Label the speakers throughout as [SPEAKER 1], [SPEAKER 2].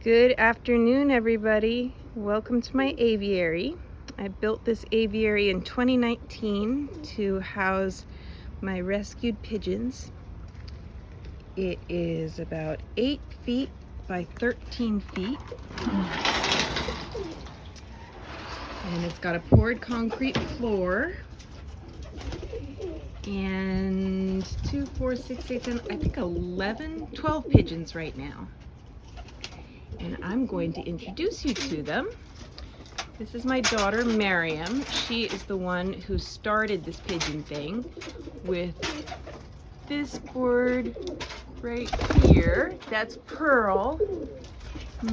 [SPEAKER 1] Good afternoon, everybody. Welcome to my aviary. I built this aviary in 2019 to house my rescued pigeons. It is about 8 feet by 13 feet. And it's got a poured concrete floor. And 2, 4, 6, 8, 10, I think 12 pigeons right now. And I'm going to introduce you to them. This is my daughter, Maryam. She is the one who started this pigeon thing with this bird right here. That's Pearl.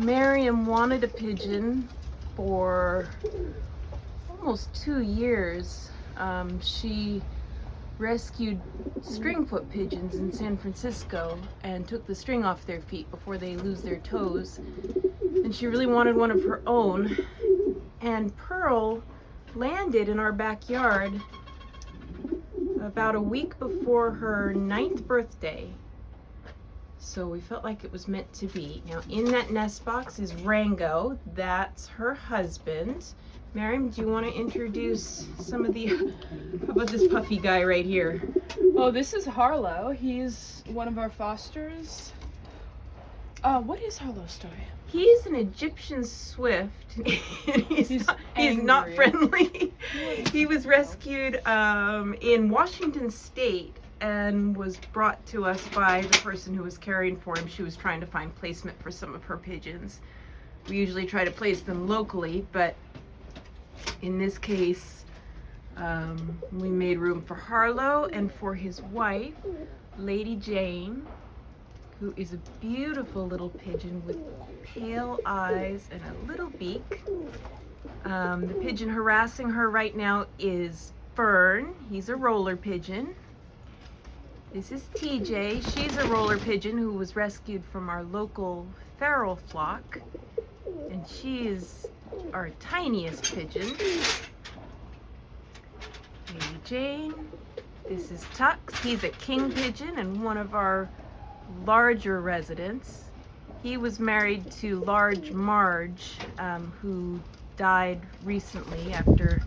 [SPEAKER 1] Maryam wanted a pigeon for almost 2 years. She rescued stringfoot pigeons in San Francisco and took the string off their feet before they lose their toes. And she really wanted one of her own. And Pearl landed in our backyard about a week before her 9th birthday. So we felt like it was meant to be. Now in that nest box is Rango. That's her husband. Maryam, do you want to introduce some of the, how about this puffy guy right here?
[SPEAKER 2] Oh, this is Harlow. He's one of our fosters. What is Harlow's story?
[SPEAKER 1] He's an Egyptian swift. He's not friendly. He was rescued in Washington State and was brought to us by the person who was caring for him. She was trying to find placement for some of her pigeons. We usually try to place them locally, but in this case, we made room for Harlow and for his wife, Lady Jane, who is a beautiful little pigeon with pale eyes and a little beak. The pigeon harassing her right now is Fern. He's a roller pigeon. This is TJ. She's a roller pigeon who was rescued from our local feral flock. And she is our tiniest pigeon. Lady Jane. This is Tux. He's a king pigeon and one of our larger residents. He was married to Large Marge, who died recently after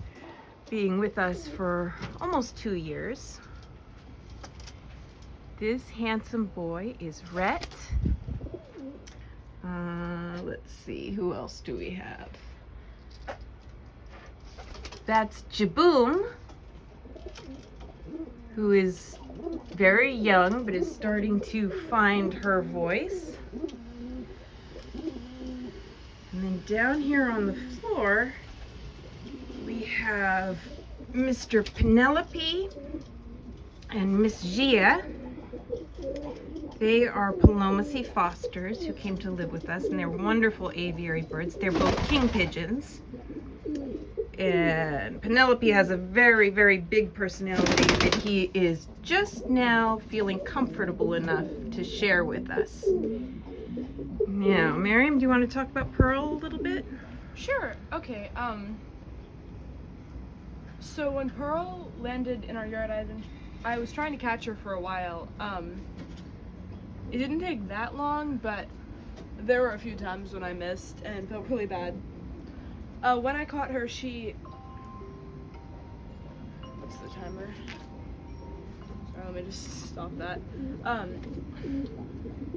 [SPEAKER 1] being with us for almost 2 years. This handsome boy is Rhett. Let's see, who else do we have? That's Jaboom, who is very young but is starting to find her voice. And then down here on the floor we have Mr. Penelope and Miss Gia. They are Palomacy fosters who came to live with us, and they're wonderful aviary birds. They're both king pigeons. And Penelope has a very, very big personality that he is just now feeling comfortable enough to share with us. Now, Maryam, do you want to talk about Pearl a little bit?
[SPEAKER 2] Sure. Okay. So when Pearl landed in our yard, I was trying to catch her for a while. It didn't take that long, but there were a few times when I missed and felt really bad. When I caught her, what's the timer? Sorry, let me just stop that.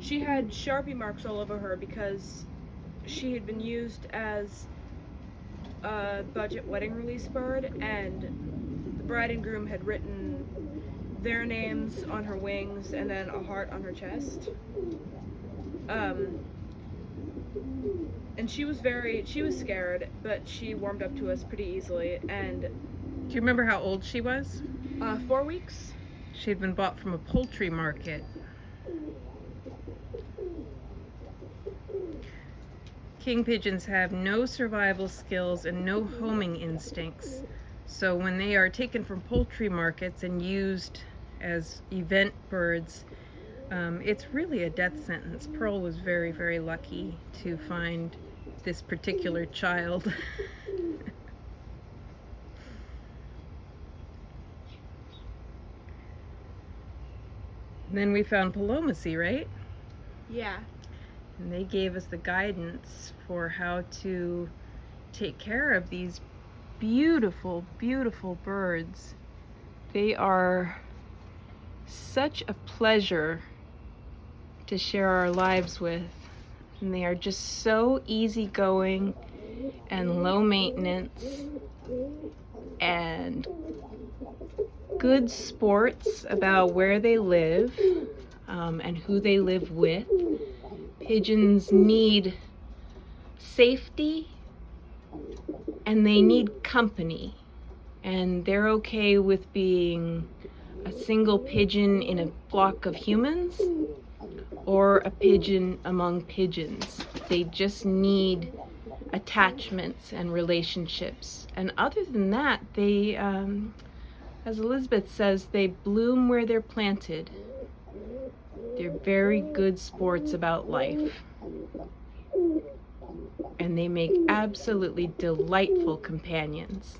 [SPEAKER 2] She had Sharpie marks all over her because she had been used as a budget wedding release bird, and the bride and groom had written their names on her wings and then a heart on her chest. And she was scared, but she warmed up to us pretty easily. And
[SPEAKER 1] do you remember how old she was?
[SPEAKER 2] 4 weeks.
[SPEAKER 1] She had been bought from a poultry market. King pigeons have no survival skills and no homing instincts. So when they are taken from poultry markets and used as event birds, it's really a death sentence. Pearl was very, very lucky to find this particular child. Then we found Palomacy, right?
[SPEAKER 2] Yeah.
[SPEAKER 1] And they gave us the guidance for how to take care of these beautiful, beautiful birds. They are such a pleasure to share our lives with. And they are just so easygoing and low maintenance and good sports about where they live and who they live with. Pigeons need safety and they need company, and they're okay with being a single pigeon in a flock of humans or a pigeon among pigeons. They just need attachments and relationships. And other than that, they, as Elizabeth says, they bloom where they're planted. They're very good sports about life. And they make absolutely delightful companions.